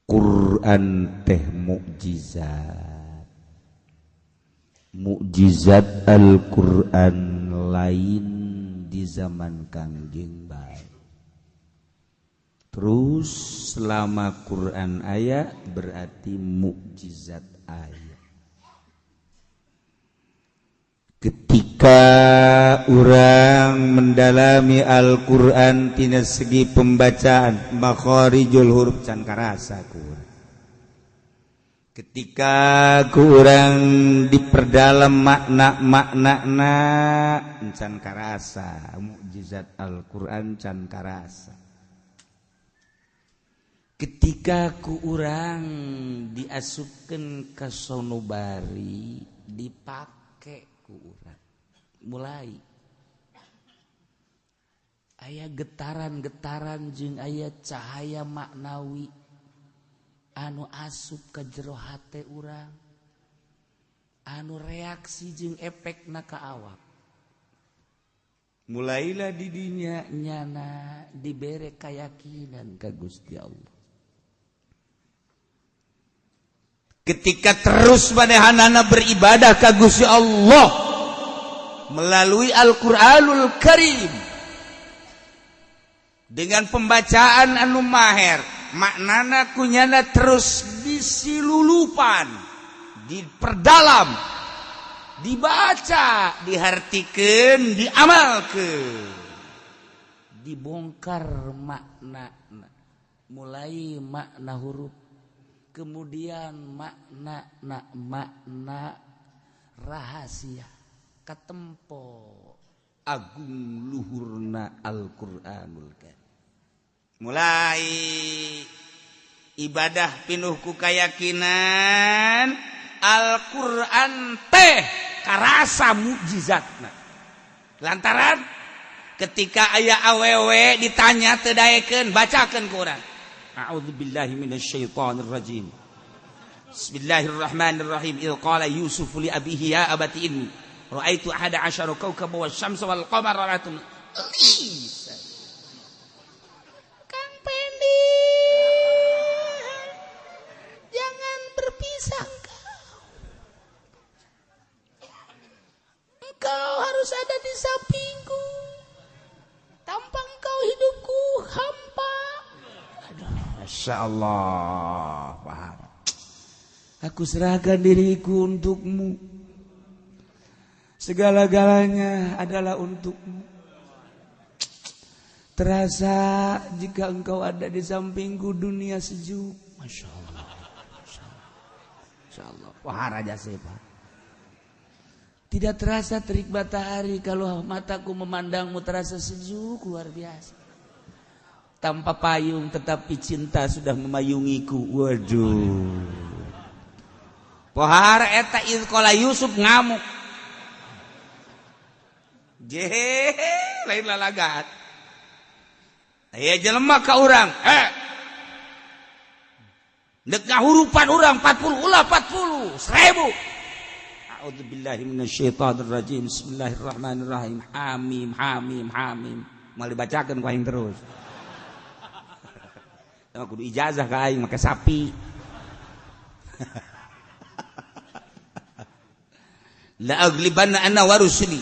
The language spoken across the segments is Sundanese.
Quran teh mukjizat Al-Quran lain di zaman Kangjeng bae. Terus selama Quran aya berarti mukjizat aya. Ketika orang mendalami Al-Quran tina segi pembacaan makharijul huruf can karasa kurang. Ketika kurang diperdalam makna-maknana can karasa mukjizat Al-Quran can karasa. Ketika kurang diasupkeun ka sanubari dipake mulai aya getaran-getaran jeung aya cahaya maknawi anu asup ka jero hate urang anu reaksi jeung efekna ka awak mulailah di dinya nyana dibere keyakinan ka Gusti Allah. Ketika terus manehanana beribadah ka Gusti Allah melalui Al-Qur'anul Karim dengan pembacaan anu maher, maknana kunyana terus disilulupan, diperdalam, dibaca, dihartikeun, diamalkeun, dibongkar makna, mulai makna huruf, kemudian makna rahasia katempo agung luhurna Al-Qur'anul Karim. Mulai ibadah pinuh ku kayakinan Al-Qur'an teh karasa mukjizatna. Lantaran ketika aya awewe ditanya teu daekeun bacakeun ku urang. A'udzubillahi minasyaitonir rajim. Bismillahirrahmanirrahim. Il qala Yusuf li abihi ya abati inni ra'aitu ahada asyara kawkaban wasyamsa wal qamara ra'aitu Kang Pendi, jangan berpisah engkau harus ada di sampingku, tanpa engkau hidupku hampa. Aduh, Masya Allah, paham. Aku serahkan diriku untukmu. Segala-galanya adalah untukmu. Terasa jika engkau ada di sampingku dunia sejuk. Masya Allah. Masya Allah. Wah Raja Sepa. Tidak terasa terik matahari kalau mataku memandangmu terasa sejuk luar biasa. Tanpa payung tetapi cinta sudah memayungiku. Waduh. Pohara eta izqala Yusuf ngamuk. Lain lalagat. Aya jelema ka urang, Dek ngahurupan urang 40 ulah 40 1000. A'udzubillahi minasyaitonir rajim. Bismillahirrahmanirrahim. Hamim hamim hamim. Mal dibacakeun ku aing terus. Tama kudu ijazah ka aing make sapi. La aglibanna ana wa rusuli.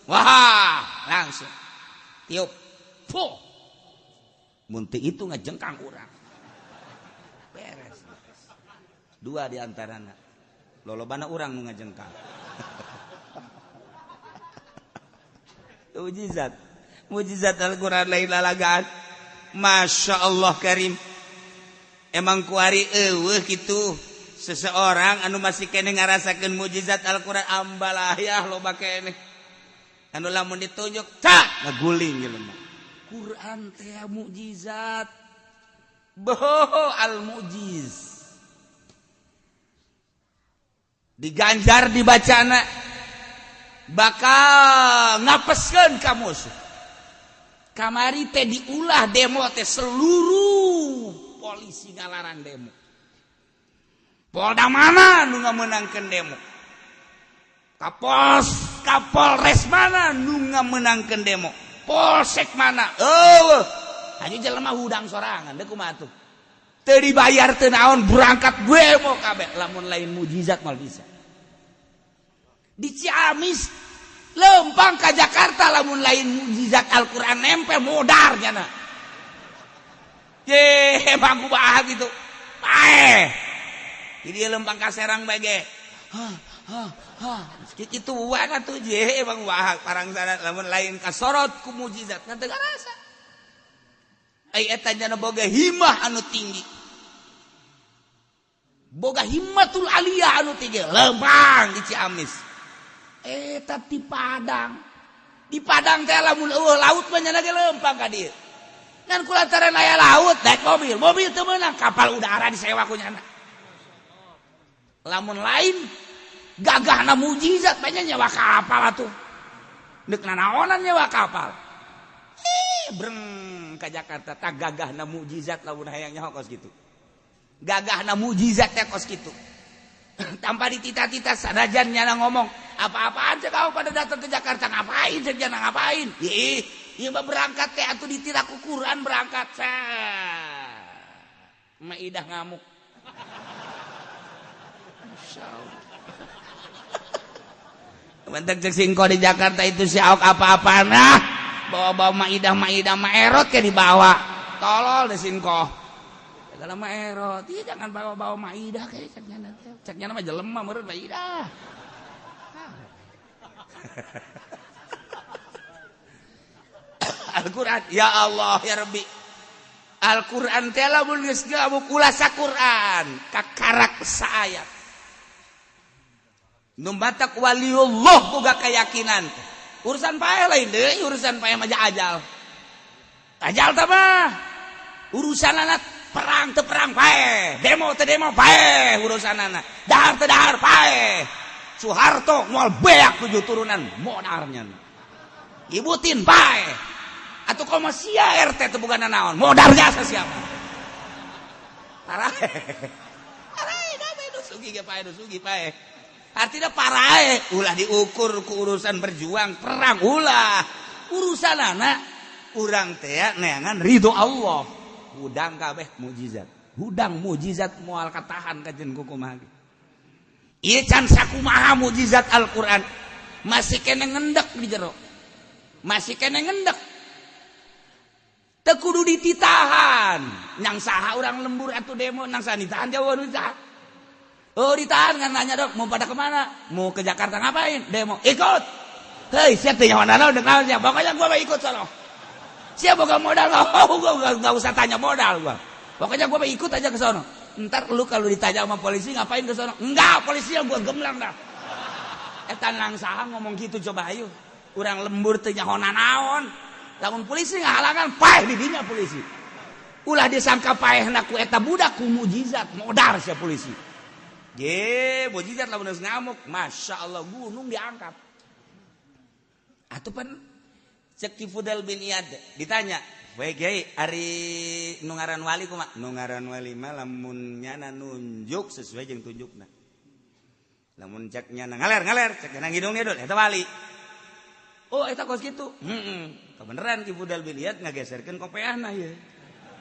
Wah, langsung tiup. Puh. Mun teu itu ngajengkang urang. Beres. Dua di antarana. Lolobana urang nu ngajengkang. Mujizat. Mujizat Al-Qur'an lain lalagaan. Masya Allah Karim. Emang kuari eueuh kitu seseorang anu masih kene ngarasakeun mujizat Al-Qur'an ambalah ya loba keneh. Anu lamun ditunjuk tak ngaguling jelema. Quran teh mukjizat. Boh al-mujiz. Diganjar dibacana bakal ngapeskeun ka musuh. Kamari teh diulah demo teh seluruh polisi ngalarang demo. Polda mana nu ngamenangkeun demo? Kapolres mana nu ngamenangkeun demo? Polsek mana? Hanya jelema hudang sorangan deuk kumaha atuh. dibayar teu naon berangkat gue mau kabeh lamun lain mujizat mal bisa di Ciamis lempang ka Jakarta lamun lain mujizat Al-Qur'an nempel modar nya ye emang kumaha gitu jadi lempang ka Serang bage kitu wae atuh je emang wah parang sana lamun lain kasorot ku mujizat na teu ngarasa ai eta nya boga himmah anu tinggi boga himmatul aliyah anu tinggi lempang di Ciamis eta di Padang teh lamun laut mah nya ge lempang ka dieu ngan kulantaran aya laut naik mobil teu meunang kapal udara disewa ku nyana lamun lain gagahna mujizat banyak nyewa kapal atuh deuk nanaonan nyewa kapal breng ka Jakarta tak gagahna mujizat lamun hayang nyaho kos kitu gagahna mujizat teh kos kitu tanpa ditita-tita sanajan nyana ngomong apa-apaan cek kau pada datang ke Jakarta ngapain cek nyana ngapain ieu mah berangkat teh atuh ditira ku Quran berangkat Maidah ngamuk masyaallah bentek cek singko di Jakarta itu si aok apa-apaan bawa Maidah mah erot ke dibawa tolol deh singko segala mah erot jangan bawa Maidah kayak ceknya mah jelema meureun Maidah Al-Qur'an ya Allah ya Rabbi Al-Qur'an teh lamun geus gabu kula Quran kakarak saayat nu batak waliullah boga keyakinan urusan pae lain deui urusan pae mah ajal teh mah urusanana perang teu perang pae demo teu demo pae urusanana dahar teu dahar pae Soeharto moal beak 7 turunan modalnya Ibu Tin pae atuh komo sia RT teu boga naon modal jasa siapa parae dame dusugi ge pae artinya parae ulah diukur ku urusan berjuang perang ulah urusan anak urang teh neangan ridho Allah hudang kabeh mujizat hudang mujizat moal katahan kajen kumaha ieu can sakumaha mujizat Al-Qur'an masih kene ngendek di jero masih kene ngendek teu kudu dititahan nyang saha urang lembur atuh demo nang saha ditahan jauh ditahan oh ditahan kan nanya dok mau pada kemana mau ke Jakarta ngapain demo ikut hei siapa yang mana udah kenalnya pokoknya gua mau ikut sono siapa gak modal gak usah tanya modal gua pokoknya gua mau ikut aja ke sono ntar lu kalau ditanya sama polisi ngapain ke sono enggak polisi yang gua gemlang dah eta nang saha ngomong gitu coba ayo urang lembur teu nyaho naon lamun polisi ngahalangan paeh di dinya polisi ulah disangka paehna ku eta budak ku mujizat modar sia polisi ye mujizat lamun geus ngamuk masyaallah gunung diangkat atuh pan cek Fudel bin Iyad ditanya we Kiai ari nu ngaran wali kumaha nu ngaran wali mah lamun nyana nunjuk sesuai jeung tunjukna lamun cek nyana ngaler cek nyana ngidung ngidul eta wali oh eta kos kitu kebeneran Ki Fudel bin Iyad ngageserkeun kopeahna ye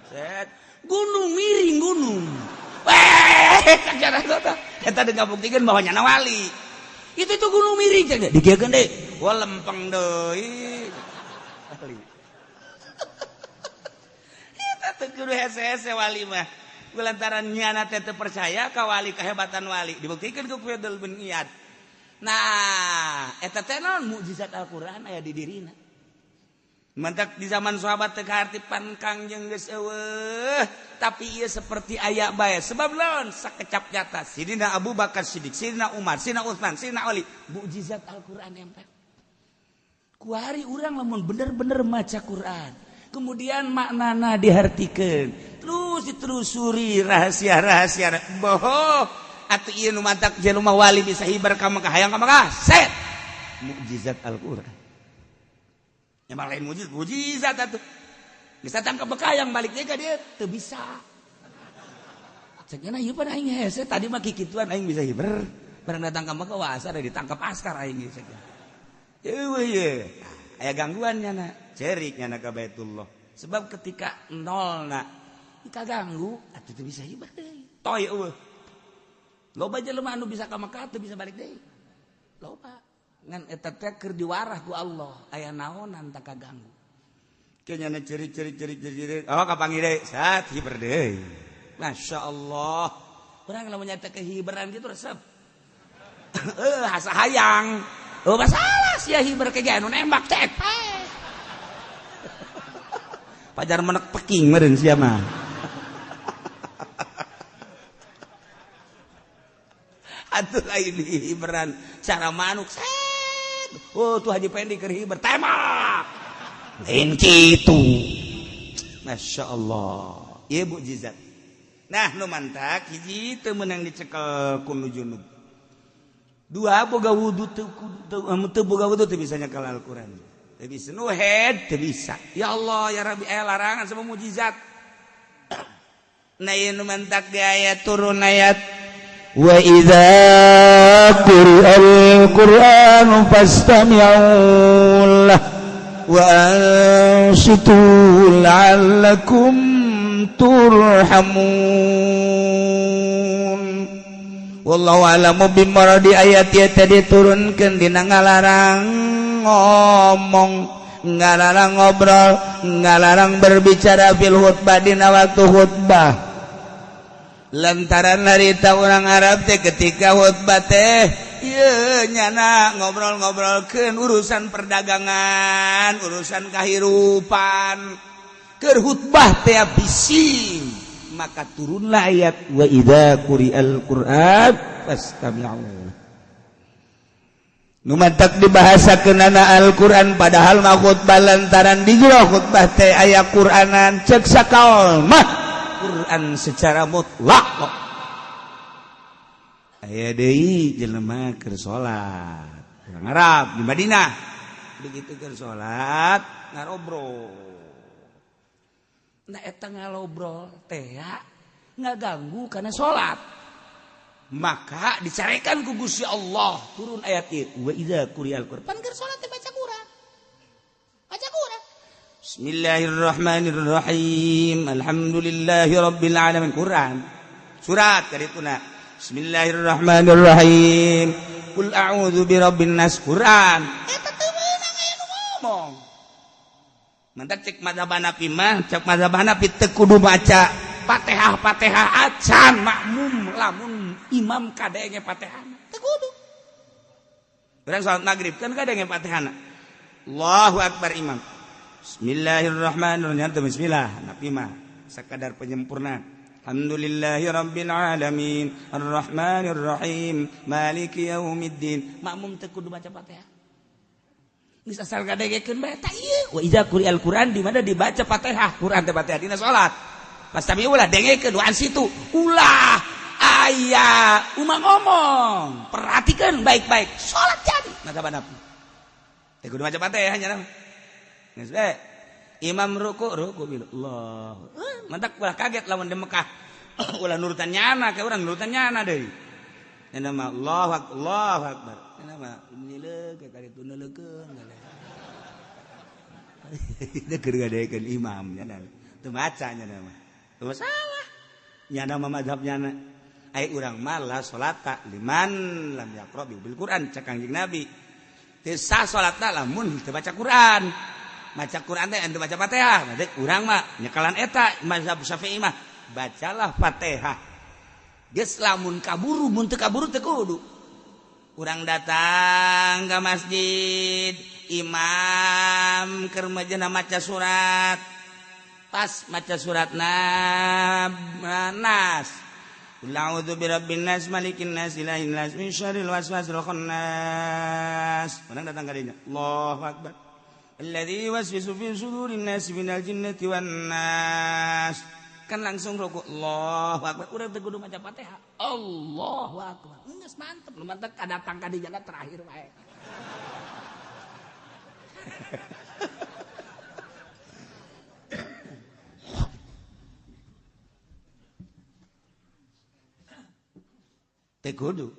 set gunung miring gunung eta deung ngabuktikeun bahwa nyana wali itu gunung miring cenah digegeun deui wah lempeng deui eta teu kudu hese-hese wali mah kulantaran nyana teh teu percaya ka wali kehebatan wali dibuktikeun ku Fudel bin Iyad nah eta teh naon mukjizat Al-Qur'an aya di dirina mantak di zaman sahabat teu kahartipan Kangjeng geus eueuh tapi ieu seperti aya bae sebab lawan sakecap nyata Sidina Abu Bakar Siddiq Sidina Umar Sidina Utsman Sidina Ali mukjizat Al-Qur'an nempel ku hari urang lamun bener-bener maca Quran kemudian maknana dihartikeun terus ditelusuri rahasia-rahasia boh atuh ieu nu mantak jelema wali bisa hibar ka Mekah hayang ka Mekah set mukjizat Al-Qur'an emang lain mujizat atuh bisa tangkap bekayang balik deui ka dieu teu bisa cenah ieu pan aing hese tadi mah kikituan aing bisa hiber bareng datang ka Mekah wah asa ditangkap askar aing geus eueuh ye aya gangguan nyana cerik nyana ka Baitullah sebab ketika nolna kaganggu atuh teu bisa hiber deui toy eueuh loba jelema anu bisa ka Makkah teu bisa balik deui loba ngan eta teh keur diwarah ku Allah aya naonan tak kaganggu kenyana ciri-ciri oh kapanggih deui sat hiber deui masyaallah urang lamun nyata kehiberan gitu resep hasa hayang masalah sia hiber ke anu nembak cek pajar menek peking meureun sia mah atuh lain hiberan cara manuk set tuh Haji Pendi keur hiber tembak lain kitu masyaallah ieu mukjizat nah nu mantak hiji teu meunang dicekel ku nu junub dua boga wudu teu boga wudu teu bisa nyekel Al-Qur'an teu bisa nu head teu bisa ya Allah ya Rabbi aya larangan sama mukjizat nah ieu nu mantak di ayat turun ayat wa idza quri'al qur'anu fastami'u lahu wa ansitu la'allakum turhamun wallahu a'lamu bimuradi ayat ieu teh diturunkeun dina ngalarang ngomong ngalarang ngobrol ngalarang berbicara fil khutbah dina waktu khutbah lantaran harita orang Arab teh ketika khutbah teh ieu nyana ngobrol-ngobrolkeun urusan perdagangan urusan kahirupan keur khutbah teh bising maka turunlah ayat wa idza quri'al qur'an fastami'u nu mantak dibahasakeunana Al-Qur'an padahal mah khutbah lantaran di jero khutbah teh aya Qur'anan ceuk sakaol mah Quran secara mutlak kok. Aya deui jelema keur salat. Urang Arab di Madinah. Begitu keur salat ngarobrol. Nah eta ngalobrol teh ngaganggu kana salat. Maka dicarekan ku Gusti Allah turun ayat ieu wa idza quri'al Qur'an. Pan keur salat teh baca Quran. Baca Quran. Bismillahirrahmanirrahim. Alhamdulillahirabbil alamin. Quran. Surat karituna. Bismillahirrahmanirrahim. Qul a'udzu birabbin nas. Quran. Eta teu meunang aya nu ngomong. Mantak cek mazhab Hanafi mah, cek mazhab Hanafi teu kudu maca Fatihah acan makmum lamun imam kadenge Fatihah. Teu kudu. Urang salat magrib kan kadenge Fatihahna. Allahu akbar imam. Bismillahirrahmanirrahim. Bismillah. Nabi mah sekadar penyempurna. Alhamdulillahirabbil alamin. Arrahmanirrahim. Maliki yaumiddin. Makmum teu kudu baca Fatihah. Geus asal gadegekeun bae eta ieu. Wa idza quri'al Qur'an di mana dibaca Fatihah. Quran teh Fatihah dina salat. Pastami ulah dengekeun doan situ. Ulah aya umang ngomong. Perhatikan baik-baik. Salat jadi. Mazhab Hanafi. Teu kudu baca Fatihah nya. Geus bae. Imam ruku bilu Allah. Mantak ulah kaget lamun di Mekah. Ulah nurutan nyana ke urang nurutan nyana deui. Nya mah Allahu akbar. Nya mah nileug ka kaditu neuleukeun. Teu keur gadekeun imam nya teu maca nya mah. Teu masalah. Nya mah mazhab nyana. Ai urang mah la salata liman lam yaqra bil Quran cek Kangjeng Nabi. Teu sah salatna lamun teu baca Quran. Maca Quran teh anu baca Fatihah, maksud urang mah nyekalan eta mazhab Syafi'i mah bacalah Fatihah. Geus lamun kaburu mun teu kaburu teu kudu. Urang datang ka masjid, imam keur majeuna maca surat. Pas maca suratna Nas. Qul a'udzu birabbin nas malikin nas ilahin nas min syarril waswasil khannas. Urang datang ka dinya. Allahu akbar. Alladzi yuwaswisu fi sudurin nasi minal jinnati wan nas. Kan langsung rukuk. Allahu akbar. Urang teu kudu maca Fatihah. Allahu akbar. Geus mantep, nu mantep kadatang ka dinya terakhir wae. Teu kudu.